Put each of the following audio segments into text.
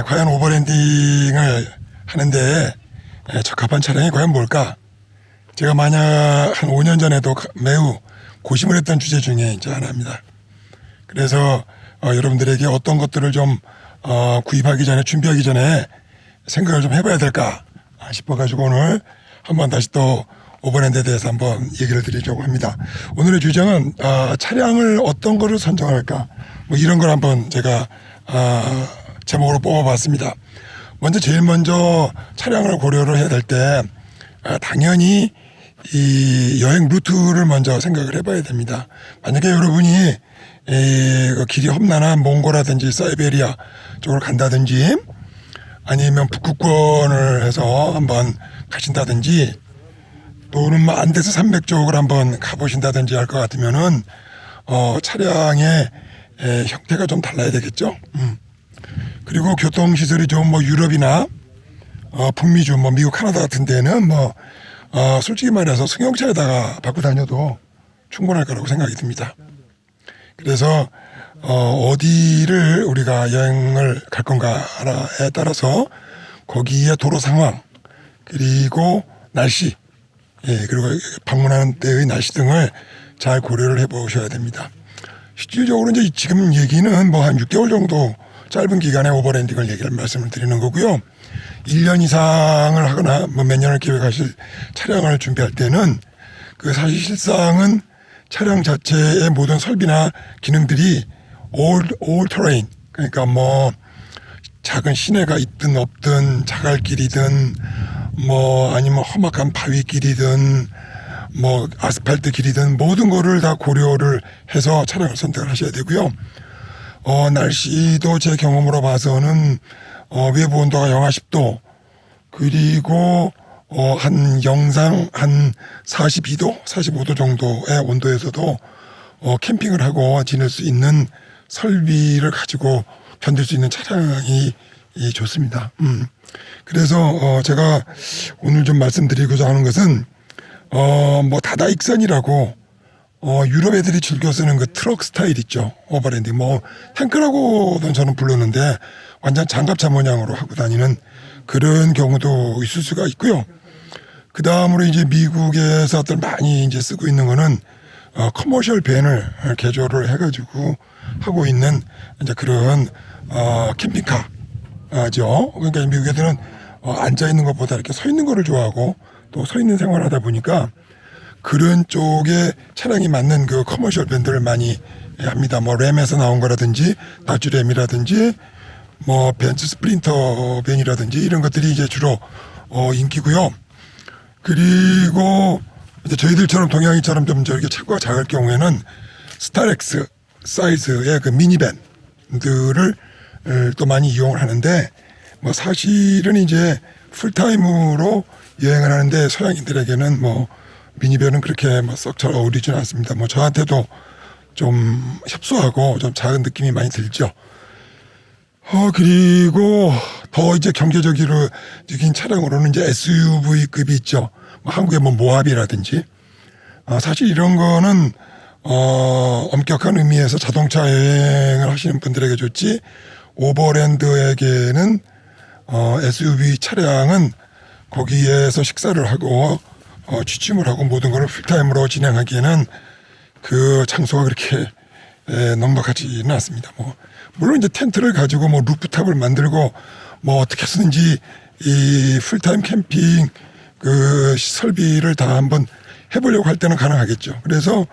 과연 오버랜딩을 하는데 적합한 차량이 과연 뭘까? 제가 만약 한 5년 전에도 매우 고심을 했던 주제 중에 이제 하나입니다. 그래서 여러분들에게 어떤 것들을 좀 구입하기 전에, 준비하기 전에 생각을 좀 해봐야 될까 싶어가지고 오늘 한번 다시 또 오버랜드에 대해서 한번 얘기를 드리려고 합니다. 오늘의 주제는 차량을 어떤 거를 선정할까, 뭐 이런 걸 한번 제가 제목으로 뽑아봤습니다. 제일 먼저 차량을 고려를 해야 될 때 당연히 이 여행 루트를 먼저 생각을 해봐야 됩니다. 만약에 여러분이 그 길이 험난한 몽고라든지 사이베리아 쪽으로 간다든지 아니면 북극권을 해서 한번 가신다든지 또는 뭐 안데스 산맥 쪽을 한번 가보신다든지 할 것 같으면은 차량의 형태가 좀 달라야 되겠죠. 그리고 교통시설이 좀 뭐 유럽이나 북미주, 뭐 미국, 카나다 같은 데는 솔직히 말해서 승용차에다가 받고 다녀도 충분할 거라고 생각이 듭니다. 그래서 어디를 우리가 여행을 갈 건가에 따라서 거기에 도로 상황 그리고 날씨 그리고 방문하는 때의 날씨 등을 잘 고려를 해보셔야 됩니다. 실질적으로 이제 지금 얘기는 뭐 한 6개월 정도 짧은 기간에 오버랜딩을 얘기를 말씀을 드리는 거고요. 1년 이상을 하거나 뭐 몇 년을 계획하실 차량을 준비할 때는 그 사실상은 차량 자체의 모든 설비나 기능들이 all terrain, 그러니까 뭐 작은 시내가 있든 없든 자갈길이든 뭐 아니면 험악한 바위길이든 뭐 아스팔트 길이든 모든 거를 다 고려를 해서 차량을 선택을 하셔야 되고요. 날씨도 제 경험으로 봐서는 외부 온도가 영하 10도 그리고 한 영상 한 42도, 45도 정도의 온도에서도 캠핑을 하고 지낼 수 있는 설비를 가지고 견딜 수 있는 차량이 좋습니다. 그래서 제가 오늘 좀 말씀드리고자 하는 것은 뭐 다다익선이라고 유럽 애들이 즐겨 쓰는 그 트럭 스타일 있죠. 오버랜딩 뭐 탱크라고는 저는 부르는데 완전 장갑차 모양으로 하고 다니는 그런 경우도 있을 수가 있고요. 그 다음으로 이제 미국에서들 많이 이제 쓰고 있는 거는 커머셜 밴을 개조를 해가지고 하고 있는 이제 그런 캠핑카죠. 그러니까 미국 애들은 앉아 있는 것보다 이렇게 서 있는 거를 좋아하고 또 서 있는 생활을 하다 보니까 그런 쪽에 차량이 맞는 그 커머셜 밴들을 많이 합니다. 뭐 램에서 나온 거라든지 다주 램이라든지 뭐 벤츠 스프린터 밴이라든지 이런 것들이 이제 주로 인기고요. 그리고 이제 저희들처럼 동양인처럼 좀 저렇게 차고가 작을 경우에는 스타렉스 사이즈의 그 미니밴들을 또 많이 이용을 하는데 뭐 사실은 이제 풀타임으로 여행을 하는데 서양인들에게는 뭐 미니밴은 그렇게 썩 잘 어울리지는 않습니다. 뭐 저한테도 좀 협소하고 좀 작은 느낌이 많이 들죠. 그리고 더 이제 경제적인 차량으로는 이제 SUV급이 있죠. 뭐 한국의 뭐 모하비라든지. 사실 이런 거는 엄격한 의미에서 자동차 여행을 하시는 분들에게 좋지 오버랜드에게는 SUV 차량은 거기에서 식사를 하고 취침을 하고 모든 걸 풀타임으로 진행하기에는 그 장소가 그렇게 넉넉하지는 않습니다. 뭐 물론 이제 텐트를 가지고 뭐 루프탑을 만들고 뭐 어떻게 해서든지 이 풀타임 캠핑 그 설비를 다 한번 해보려고 할 때는 가능하겠죠. 그래서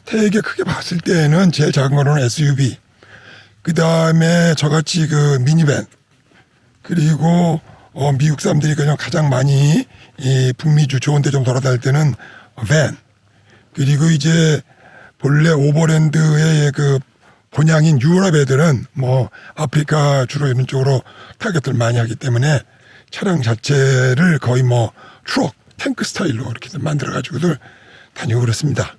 되게 크게 봤을 때는 제일 작은 거는 SUV, 그 다음에 저같이 그 미니밴, 그리고 미국 사람들이 그냥 가장 많이 이 북미주 좋은 데 좀 돌아다닐 때는 밴, 그리고 이제 본래 오버랜드의 그 본향인 유럽 애들은 뭐 아프리카 주로 이런 쪽으로 타겟들 많이 하기 때문에 차량 자체를 거의 뭐 트럭, 탱크 스타일로 이렇게 만들어가지고들 다니고 그렇습니다.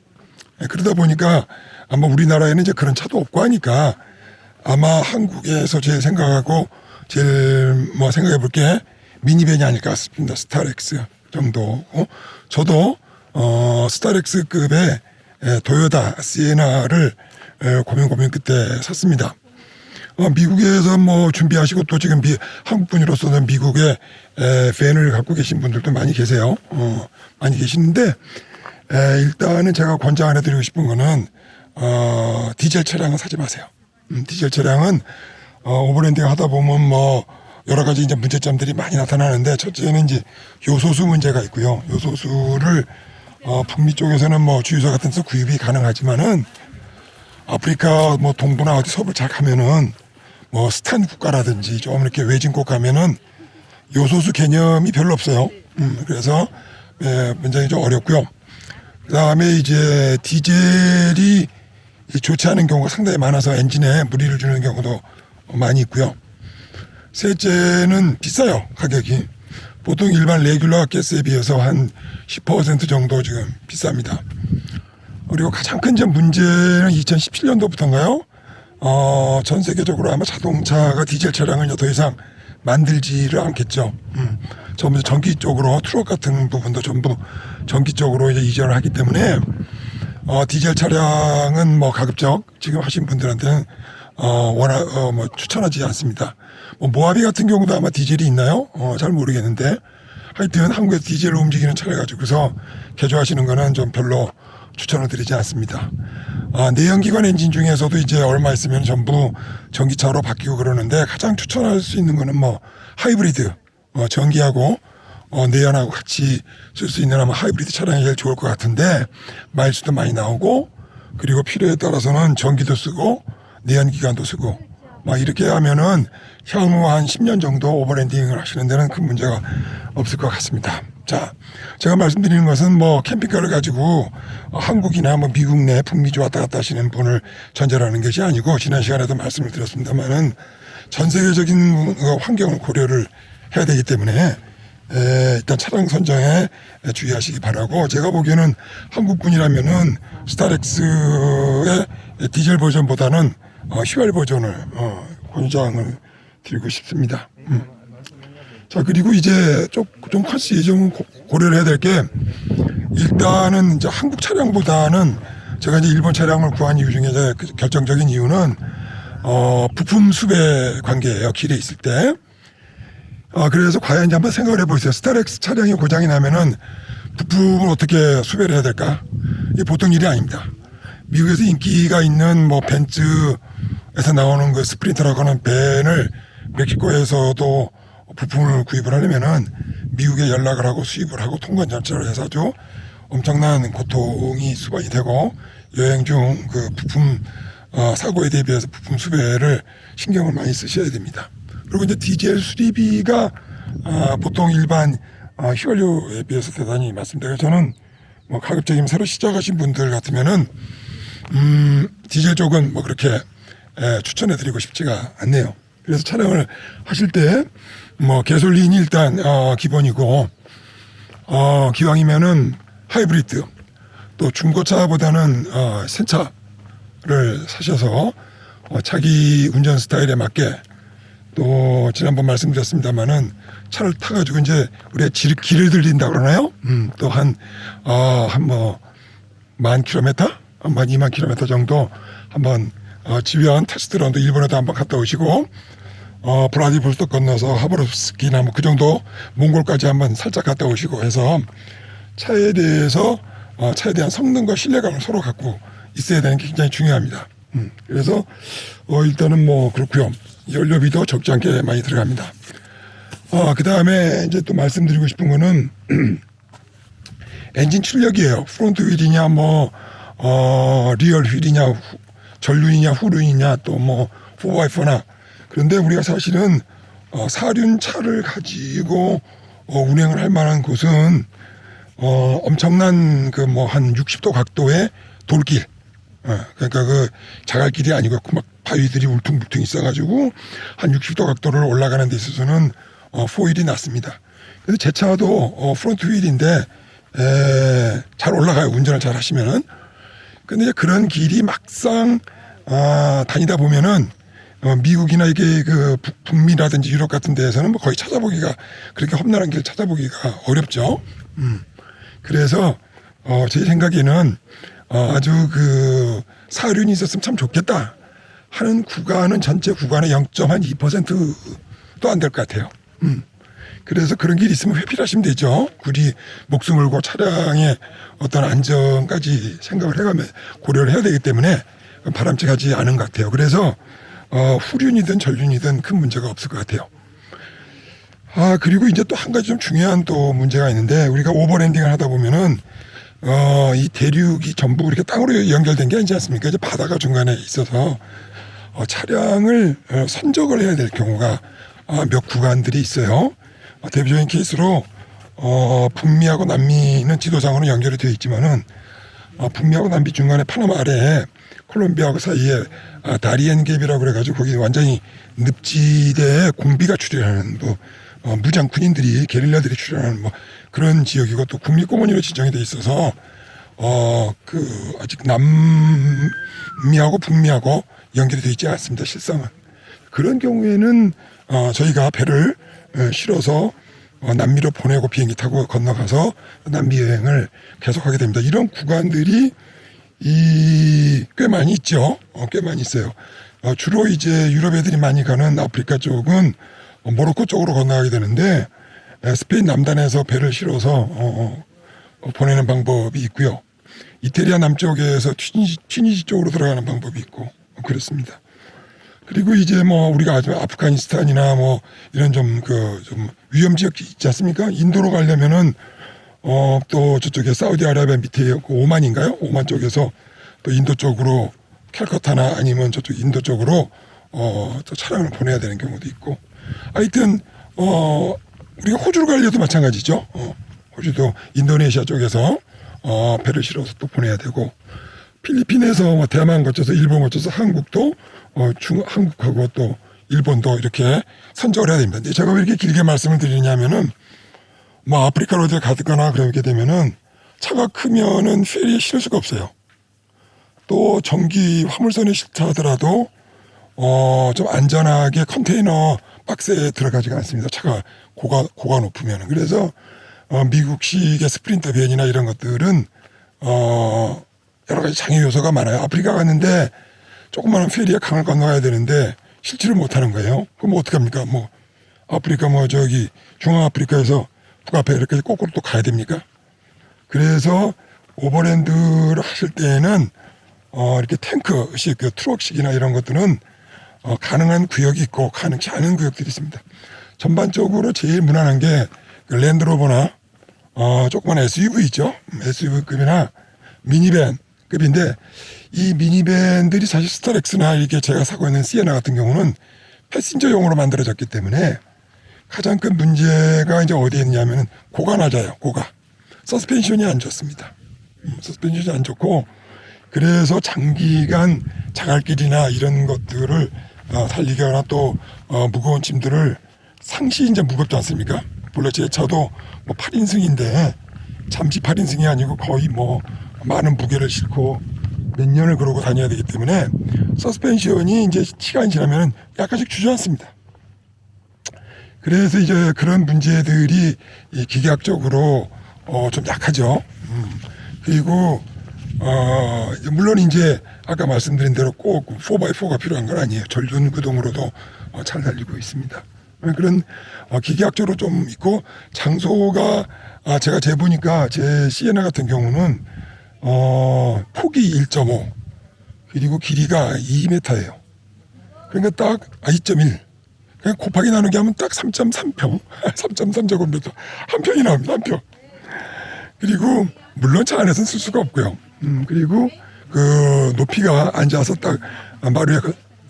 그러다 보니까 아마 우리나라에는 이제 그런 차도 없고 하니까 아마 한국에서 제 생각하고 제일 뭐 생각해 볼 게 미니밴이 아닐까 싶습니다. 스타렉스 정도. 저도 스타렉스급의 도요타 시에나를 고민 끝에 샀습니다. 미국에서 뭐 준비하시고 또 지금 한국 분으로서는 미국에 팬을 갖고 계신 분들도 많이 계세요. 많이 계시는데 일단은 제가 권장 안 해드리고 싶은 거는 디젤 차량은 사지 마세요. 디젤 차량은 오버랜딩 하다 보면 뭐 여러 가지 이제 문제점들이 많이 나타나는데 첫째는 이제 요소수 문제가 있고요. 요소수를 북미 쪽에서는 뭐 주유소 같은 데서 구입이 가능하지만은 아프리카 뭐 동부나 어디 서부 잘 가면은 뭐 스탄 국가라든지 좀 이렇게 외진국 가면은 요소수 개념이 별로 없어요. 그래서 굉장히 좀 어렵고요. 그 다음에 이제 디젤이 좋지 않은 경우가 상당히 많아서 엔진에 무리를 주는 경우도 많이 있고요. 셋째는 비싸요, 가격이. 보통 일반 레귤러 가스에 비해서 한 10% 정도 지금 비쌉니다. 그리고 가장 큰 문제는 2017년도부터인가요? 전 세계적으로 아마 자동차가 디젤 차량을 더 이상 만들지를 않겠죠. 전부 전기 쪽으로 트럭 같은 부분도 전부 전기 쪽으로 이제 이전을 하기 때문에 디젤 차량은 뭐 가급적 지금 하신 분들한테는 워낙 뭐 추천하지 않습니다. 뭐 모하비 같은 경우도 아마 디젤이 있나요? 잘 모르겠는데 하여튼 한국에서 디젤로 움직이는 차를 가지고서 개조하시는 거는 좀 별로 추천을 드리지 않습니다. 내연기관 엔진 중에서도 이제 얼마 있으면 전부 전기차로 바뀌고 그러는데 가장 추천할 수 있는 거는 뭐 하이브리드, 전기하고 내연하고 같이 쓸 수 있는 아마 하이브리드 차량이 제일 좋을 것 같은데 마일수도 많이 나오고 그리고 필요에 따라서는 전기도 쓰고 내연기관도 쓰고 막 이렇게 하면은 향후 한 10년 정도 오버랜딩을 하시는 데는 큰 문제가 없을 것 같습니다. 자, 제가 말씀드리는 것은 뭐 캠핑카를 가지고 한국이나 뭐 미국 내 북미주 왔다 갔다 하시는 분을 전제라는 것이 아니고 지난 시간에도 말씀을 드렸습니다만은 전 세계적인 환경을 고려를 해야 되기 때문에 일단 차량 선정에 주의하시기 바라고 제가 보기에는 한국 분이라면은 스타렉스의 디젤 버전보다는 휘발 버전을 권장을 드리고 싶습니다. 자, 그리고 이제 좀 컨시 좀 고려를 해야 될 게 일단은 이제 한국 차량보다는 제가 이제 일본 차량을 구한 이유 중에 이제 결정적인 이유는 부품 수배 관계예요. 길에 있을 때. 그래서 과연 이제 한번 생각을 해보세요. 스타렉스 차량이 고장이 나면은 부품을 어떻게 수배를 해야 될까? 이게 보통 일이 아닙니다. 미국에서 인기가 있는 뭐 벤츠에서 나오는 그 스프린터라고 하는 벤을 멕시코에서도 부품을 구입을 하려면은 미국에 연락을 하고 수입을 하고 통관 절차를 해서 아주 엄청난 고통이 수반이 되고 여행 중 그 부품 사고에 대비해서 부품 수배를 신경을 많이 쓰셔야 됩니다. 그리고 이제 디젤 수리비가 보통 일반 휘발유에 비해서 대단히 많습니다. 저는 뭐 가급적이면 새로 시작하신 분들 같으면은 디젤 쪽은 뭐 그렇게 추천해드리고 싶지가 않네요. 그래서 촬영을 하실 때 뭐 개솔린이 일단 기본이고 기왕이면은 하이브리드 또 중고차보다는 새 차를 사셔서 자기 운전 스타일에 맞게 또 지난번 말씀드렸습니다만은 차를 타가지고 이제 우리가 길을 들린다 그러나요? 또 한 뭐 10,000km, 한 20,000km 정도 한번 지휘한 테스트런도 일본에도 한번 갔다 오시고 브라디보스토크 건너서 하바롭스키나 뭐 그 정도 몽골까지 한번 살짝 갔다 오시고 해서 차에 대해서 차에 대한 성능과 신뢰감을 서로 갖고 있어야 되는 게 굉장히 중요합니다. 그래서 일단은 뭐 그렇고요. 연료비도 적지 않게 많이 들어갑니다. 그 다음에 이제 또 말씀드리고 싶은 거는 엔진 출력이에요. 프론트 휠이냐 뭐 리얼 휠이냐 전륜이냐 후륜이냐 또 뭐 4x4나 그런데 우리가 사실은 사륜차를 가지고 운행을 할 만한 곳은 엄청난 그 뭐 한 60도 각도의 돌길 그러니까 그 자갈길이 아니고 막 바위들이 울퉁불퉁 있어가지고 한 60도 각도를 올라가는 데 있어서는 포일이 낫습니다. 그래서 제 차도 프론트 휠인데 잘 올라가요. 운전을 잘 하시면은. 근데 이제 그런 길이 막상 다니다 보면은 미국이나 이게 그 북미라든지 유럽 같은 데에서는 뭐 거의 찾아보기가 그렇게 험난한 길 찾아보기가 어렵죠. 그래서 제 생각에는 아주 그 사륜이 있었으면 참 좋겠다 하는 구간은 전체 구간의 0.2%도 안 될 것 같아요. 그래서 그런 길이 있으면 회피하시면 되죠. 굳이 목숨 걸고 차량의 어떤 안전까지 생각을 해가며 고려를 해야 되기 때문에 바람직하지 않은 것 같아요. 그래서 후륜이든 전륜이든 큰 문제가 없을 것 같아요. 그리고 이제 또 한 가지 좀 중요한 또 문제가 있는데, 우리가 오버랜딩을 하다 보면은 이 대륙이 전부 이렇게 땅으로 연결된 게 아니지 않습니까? 이제 바다가 중간에 있어서 차량을 선적을 해야 될 경우가 몇 구간들이 있어요. 대표적인 케이스로 북미하고 남미는 지도상으로 연결이 되어 있지만은 북미하고 남미 중간에 파나마 아래에 콜롬비아하고 사이에 다리엔 갭이라고 그래가지고 거기 완전히 늪지대에 공비가 출현하는 뭐 무장 군인들이 게릴라들이 출현하는 뭐 그런 지역이고, 또 국립공원으로 지정이 돼 있어서 그 아직 남미하고 북미하고 연결이 되어 있지 않습니다. 실상은 그런 경우에는 저희가 배를 실어서 남미로 보내고 비행기 타고 건너가서 남미 여행을 계속하게 됩니다. 이런 구간들이 꽤 많이 있죠. 꽤 많이 있어요. 주로 이제 유럽 애들이 많이 가는 아프리카 쪽은 모로코 쪽으로 건너가게 되는데, 스페인 남단에서 배를 실어서 보내는 방법이 있고요. 이태리아 남쪽에서 튀니지 쪽으로 들어가는 방법이 있고 그렇습니다. 그리고 이제 뭐 우리가 아주 아프가니스탄이나 뭐 이런 좀 위험 지역 있지 않습니까? 인도로 가려면은 또 저쪽에 사우디아라비아 밑에 오만인가요? 오만 쪽에서 또 인도 쪽으로 캘커타나 아니면 저쪽 인도 쪽으로 또 차량을 보내야 되는 경우도 있고, 하여튼 우리가 호주로 가려도 마찬가지죠. 호주도 인도네시아 쪽에서 배를 실어서 또 보내야 되고, 필리핀에서 뭐 대만 거쳐서 일본 거쳐서 한국도 한국하고 또 일본도 이렇게 선적을 해야 됩니다. 근데 제가 왜 이렇게 길게 말씀을 드리냐면은 뭐 아프리카로 어디 가거나 그렇게 되면은 차가 크면은 페리에 실을 수가 없어요. 또 전기 화물선에 실타 하더라도 좀 안전하게 컨테이너 박스에 들어가지가 않습니다. 차가 고가 높으면은. 그래서 미국식의 스프린터 밴이나 이런 것들은 여러 가지 장애 요소가 많아요. 아프리카 갔는데 조그마한 페리에 강을 건너가야 되는데 실지를 못하는 거예요. 그럼 어떡합니까? 뭐 아프리카 뭐 저기 중앙아프리카에서 북아프리카까지 거꾸로 또 가야 됩니까? 그래서 오버랜드를 하실 때에는 이렇게 탱크식 그 트럭식이나 이런 것들은 가능한 구역이 있고 가능치 않은 구역들이 있습니다. 전반적으로 제일 무난한 게 그 랜드로버나 조그만 SUV 있죠. SUV급이나 미니밴급인데, 이 미니밴들이 사실 스타렉스나 이게 제가 사고 있는 시에나 같은 경우는 패신저용으로 만들어졌기 때문에 가장 큰 문제가 이제 어디에 있냐면은 고가 낮아요. 고가. 서스펜션이 안 좋습니다. 서스펜션이 안 좋고, 그래서 장기간 자갈길이나 이런 것들을 달리거나 또 무거운 짐들을 상시 이제 무겁지 않습니까? 물론 제 차도 뭐 8인승인데 잠시 8인승이 아니고 거의 뭐 많은 무게를 싣고 몇 년을 그러고 다녀야 되기 때문에 서스펜션이 이제 시간이 지나면 약간씩 주저앉습니다. 그래서 이제 그런 문제들이 이 기계학적으로 좀 약하죠. 그리고 물론 이제 아까 말씀드린 대로 꼭 4x4가 필요한 건 아니에요. 전륜 구동으로도 잘 달리고 있습니다. 그런 기계학적으로 좀 있고, 장소가 제가 재보니까 제 시에나 같은 경우는 폭이 1.5 그리고 길이가 2m예요. 그러니까 딱 2.1 그냥 곱하기 나누기 하면 딱 3.3평 3.3제곱미터 한 평이 나옵니다. 한 평. 그리고 물론 차 안에서는 쓸 수가 없고요. 그리고 그 높이가 앉아서 딱 마루에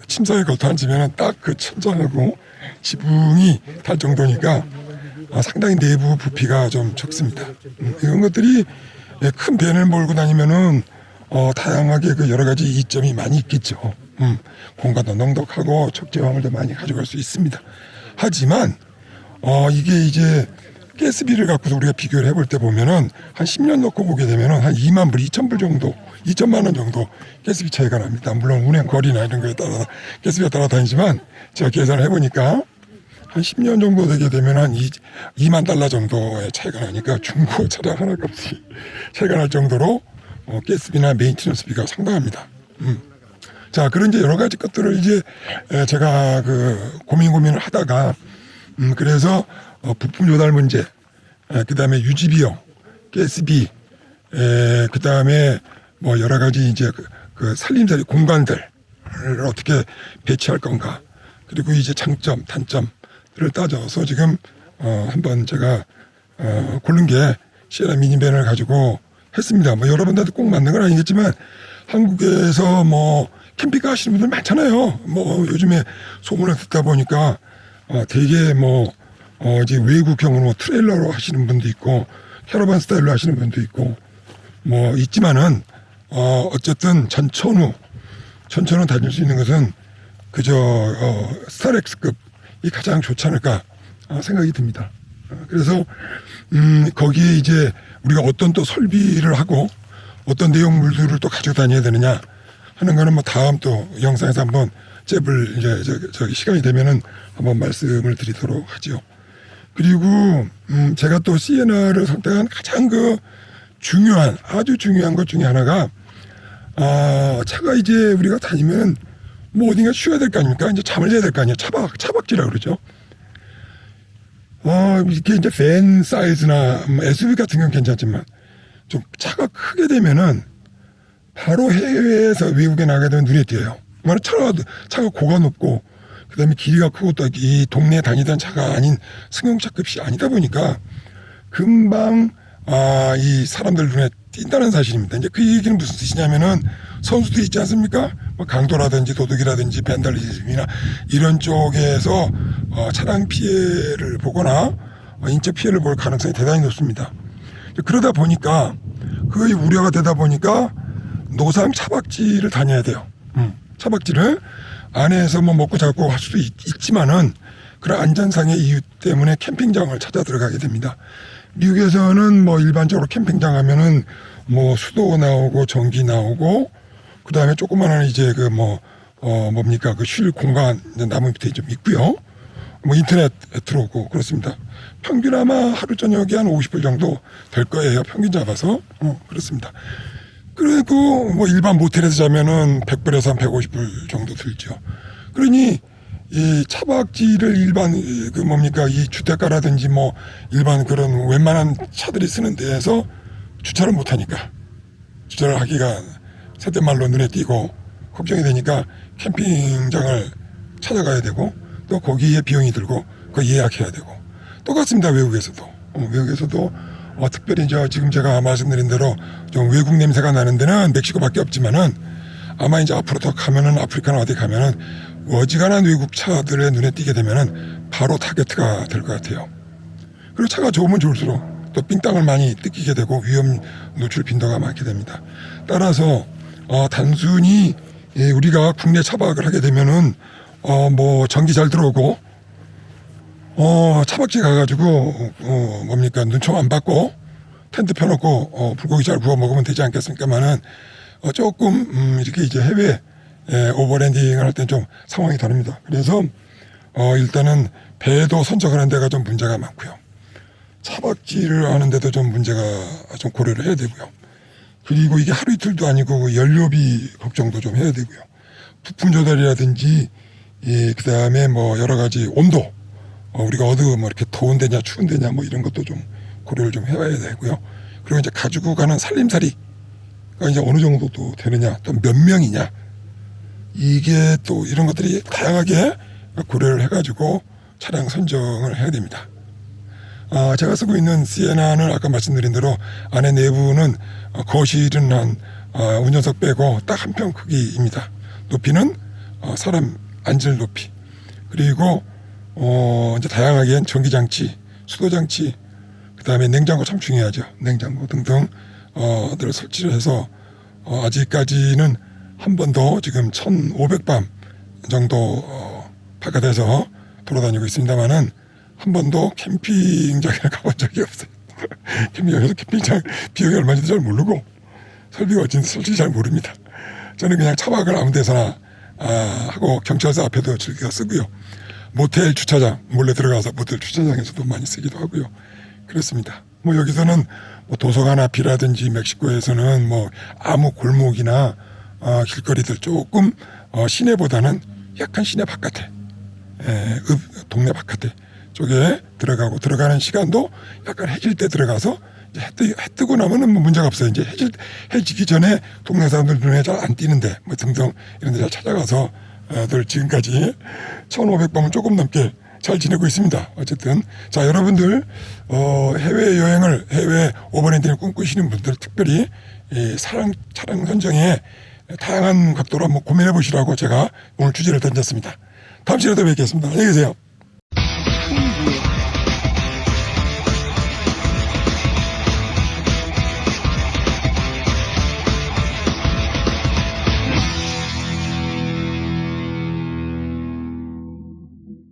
침상에 걸터 앉으면 딱 그 천장하고 지붕이 달 정도니까 상당히 내부 부피가 좀 적습니다. 이런 것들이 큰 밴을 몰고 다니면은 다양하게 그 여러 가지 이점이 많이 있겠죠. 공간도 넉넉하고 적재화물도 많이 가져갈 수 있습니다. 하지만 이게 이제 가스비를 갖고서 우리가 비교를 해볼 때 보면은 한 10년 놓고 보게 되면은 한 2만 불, 2천 불 정도, 2천만 원 정도 가스비 차이가 납니다. 물론 운행 거리나 이런 거에 따라 가스비가 따라다니지만 제가 계산을 해보니까 한 10년 정도 되게 되면 한 2만 달러 정도의 차이가 나니까 중고 차량 하나 값이 차이가 날 정도로 가스비나 메인티넌스비가 상당합니다. 자, 그런 이제 여러 가지 것들을 이제 제가 그 고민을 하다가 그래서 부품 조달 문제, 그 다음에 유지 비용, 가스비, 그 다음에 뭐 여러 가지 이제 그 살림살이 공간들을 어떻게 배치할 건가, 그리고 이제 장점, 단점들을 따져서 지금 한번 제가 고른 게 시에나 미니밴을 가지고 했습니다. 뭐 여러분들도 꼭 맞는 건 아니겠지만 한국에서 뭐 캠핑카 하시는 분들 많잖아요. 뭐 요즘에 소문을 듣다 보니까 되게 뭐 이제 외국형으로 뭐 트레일러로 하시는 분도 있고 캐러반 스타일로 하시는 분도 있고 뭐 있지만은 어쨌든 전천후 다닐 수 있는 것은 그저 스타렉스급이 가장 좋지 않을까 생각이 듭니다. 그래서 거기에 이제 우리가 어떤 또 설비를 하고 어떤 내용물들을 또 가지고 다녀야 되느냐 하는 거는 뭐 다음 또 영상에서 한번 잽을 이제 저기 시간이 되면은 한번 말씀을 드리도록 하죠. 그리고 제가 또 시에나를 선택한 가장 그 아주 중요한 것 중에 하나가 차가 이제 우리가 다니면 뭐 어딘가 쉬어야 될 거 아닙니까? 이제 잠을 자야 될 거 아니에요. 차박지라고 그러죠. 이렇게 이제 밴 사이즈나 SUV 같은 경우는 괜찮지만 좀 차가 크게 되면은 바로 해외에서 외국에 나가게 되면 눈에 띄어요. 왜냐면 차가 고가 높고 그다음에 길이가 크고 또 이 동네에 다니던 차가 아닌 승용차급이 아니다 보니까 금방 이 사람들 눈에 띈다는 사실입니다. 이제 그 얘기는 무슨 뜻이냐면은 선수들이 있지 않습니까? 뭐 강도라든지 도둑이라든지 벤달리즘이나 이런 쪽에서 차량 피해를 보거나 인적 피해를 볼 가능성이 대단히 높습니다. 그러다 보니까 그게 우려가 되다 보니까 노상 차박지를 다녀야 돼요. 차박지를 안에서 뭐 먹고 자고 할 수도 있지만은 그런 안전상의 이유 때문에 캠핑장을 찾아 들어가게 됩니다. 미국에서는 뭐 일반적으로 캠핑장 하면은 뭐 수도 나오고 전기 나오고 그 다음에 조그마한 이제 그 뭡니까 그 쉴 공간 나무 밑에 좀 있고요. 뭐 인터넷 들어오고 그렇습니다. 평균 아마 하루 저녁에 한 50불 정도 될 거예요. 평균 잡아서 그렇습니다. 그리고 뭐 일반 모텔에서 자면은 100불에서 한 150불 정도 들죠. 그러니 이 차박지를 일반 그 뭡니까 이 주택가라든지 뭐 일반 그런 웬만한 차들이 쓰는 데에서 주차를 못 하니까 주차를 하기가 세대 말로 눈에 띄고 걱정이 되니까 캠핑장을 찾아가야 되고 또 거기에 비용이 들고 그거 예약해야 되고 똑같습니다. 외국에서도 특별히 지금 제가 말씀드린 대로 좀 외국 냄새가 나는 데는 멕시코밖에 없지만은 아마 이제 앞으로 더 가면은 아프리카나 어디 가면은 어지간한 외국 차들의 눈에 띄게 되면은 바로 타겟가 될 것 같아요. 그리고 차가 좋으면 좋을수록 또 삥땅을 많이 뜯기게 되고 위험 노출 빈도가 많게 됩니다. 따라서 단순히 우리가 국내 차박을 하게 되면은 뭐 전기 잘 들어오고 차박지 가가지고 뭡니까 눈총 안 받고 텐트 펴놓고 불고기 잘 구워 먹으면 되지 않겠습니까만은 조금 이렇게 이제 해외 오버랜딩을 할 땐 좀 상황이 다릅니다. 그래서 일단은 배도 선적하는 데가 좀 문제가 많고요. 차박지를 하는데도 좀 문제가 좀 고려를 해야 되고요. 그리고 이게 하루 이틀도 아니고 연료비 걱정도 좀 해야 되고요. 부품 조달이라든지 그 다음에 뭐 여러 가지 온도 우리가 어디 뭐 이렇게 더운 데냐 추운 데냐 뭐 이런 것도 좀 고려를 좀 해봐야 되고요. 그리고 이제 가지고 가는 살림살이가 이제 어느 정도 또 되느냐 또 몇 명이냐 이게 또 이런 것들이 다양하게 고려를 해가지고 차량 선정을 해야 됩니다. 제가 쓰고 있는 시에나는 아까 말씀드린 대로 안에 내부는 거실은 한 운전석 빼고 딱 한 평 크기입니다. 높이는 사람 앉을 높이 그리고 이제 다양하게 전기장치, 수도장치, 그 다음에 냉장고 참 중요하죠. 냉장고 등등 들 설치를 해서 아직까지는 한 번도 지금 1,500밤 정도 바깥에서 돌아다니고 있습니다만은 한 번도 캠핑장에 가본 적이 없어요. 캠핑장에서 캠핑장 비용이 얼마인지 잘 모르고 설비가 어딘지 솔직히 잘 모릅니다. 저는 그냥 차박을 아무 데서나 하고 경찰서 앞에도 즐겨 쓰고요. 모텔 주차장 몰래 들어가서 모텔 주차장에서도 많이 쓰기도 하고요. 그렇습니다. 뭐 여기서는 뭐 도서관 앞이라든지 멕시코에서는 뭐 아무 골목이나 길거리들 조금 시내보다는 약간 시내 바깥에 동네 바깥에 쪽에 들어가는 시간도 약간 해질 때 들어가서 이제 해 뜨고 나면은 뭐 문제가 없어요. 이제 해지기 전에 동네 사람들 눈에 잘 안 띄는데 뭐 등등 이런 데 잘 찾아가서 늘 지금까지 1,500번은 조금 넘게 잘 지내고 있습니다. 어쨌든 자 여러분들 해외 오버랜딩을 꿈꾸시는 분들 특별히 이 차량 선정에 다양한 각도로 한번 고민해 보시라고 제가 오늘 주제를 던졌습니다. 다음 시간에 또 뵙겠습니다. 안녕히 계세요.